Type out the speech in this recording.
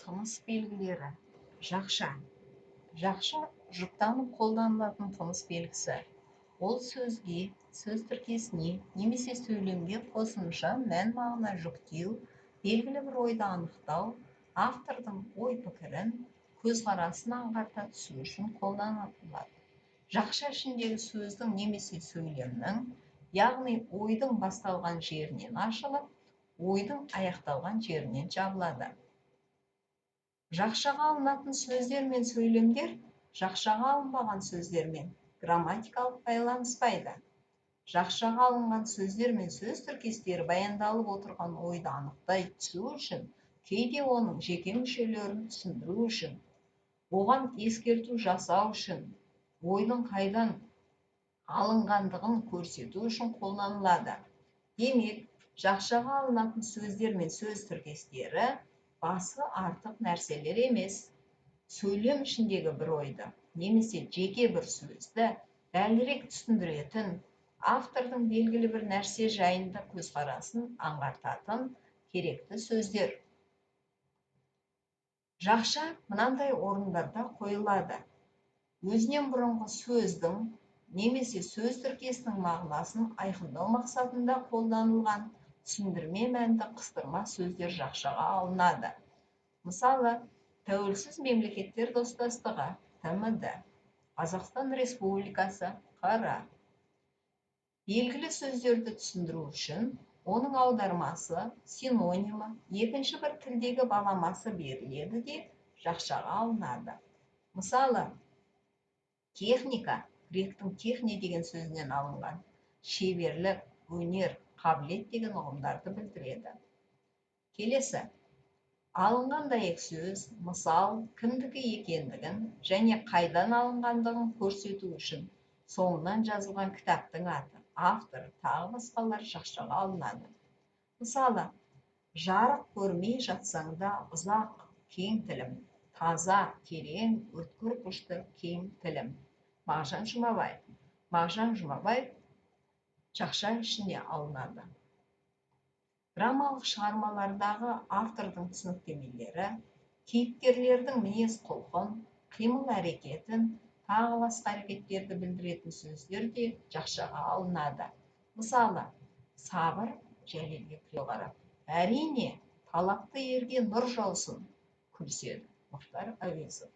Тыныс белгілері. Жақша. Жақша жұптанып қолданылатын тыныс белгісі. Ол сөзге, сөз тіркесіне немесе сөйлемге қосымша мән мағына жүктеу, белгілі бір ойды анықтау, автордың ой пікірін, көзқарасын аңғарта түсу үшін қолданылады. Жақша ішіндегі сөздің немесе сөйлемнің, яғни ойдың басталған жерінен ашылып, ойдың аяқталған жерінен жабылады. Жақшаға алынатын сөздер мен сөйлемдер жақшаға алынбаған сөздермен грамматикалық байланыспайды. Жақшаға алынған сөздер мен сөз тіркестері баяндалып отырған ойды анықтай түсу үшін, кейде оның жеке мүшелерін түсіндіру үшін, оған ескерту жасау үшін, ойдың қайдан алынғандығын көрсету үшін қолданылады. Демек, жақшаға алынатын сөздер мен сөз тіркестері басы артық нәрселер емес. Сөйлем ішіндегі бір ойды немесе жеке бір сөзді дәлірек түсіндіретін, автордың белгілі бір нәрсе жайында көзқарасын аңғартатын керекті сөздер. Жақша мынандай орындарда қойылады. Өзінен бұрынғы сөздің немесе сөз тіркесінің мағынасын айқындау мақсатында қолданылған түсіндірме мәнді қыстырма сөздер жақшаға алынады. Мысалы, Тәуелсіз мемлекеттер достастығы, ТМД, Қазақстан Республикасы, қ.р. Белгілі сөздерді түсіндіру үшін оның аудармасы, синонимі, екінші бір тілдегі баламасы беріледі де жақшаға алынады. Мысалы, техника, гректің техне деген сөзінен алынған, шеберлік, өнер, қабілет деген ұғымдарды білдіреді. Келесі, алынған дәйек сөз, мысал, кімдікі екендігін және қайдан алынғандығын көрсету үшін соңынан жазылған кітаптың аты, автор, тағы басқалар жақшаға алынады. Мысалы, жарық көрмей жатсаң да ұзақ, кең тілім, таза, терең, өткір күшті, кең тілім. Мағжан Жұмабаев. Мағжан Жұмабаев жақша ішіне алынады. Драмалық шығармалардағы автордың түсініктемелері, кейіпкерлердің мінез құлқын, қимыл әрекетін, тағы басқа әрекеттерді білдіретін сөздер де жақшаға алынады. Мысалы, сабыр, Жәлелге күле қарап. Әрине, талапты ерге нұр жаусын, күліседі. Мұхтар Әуезов.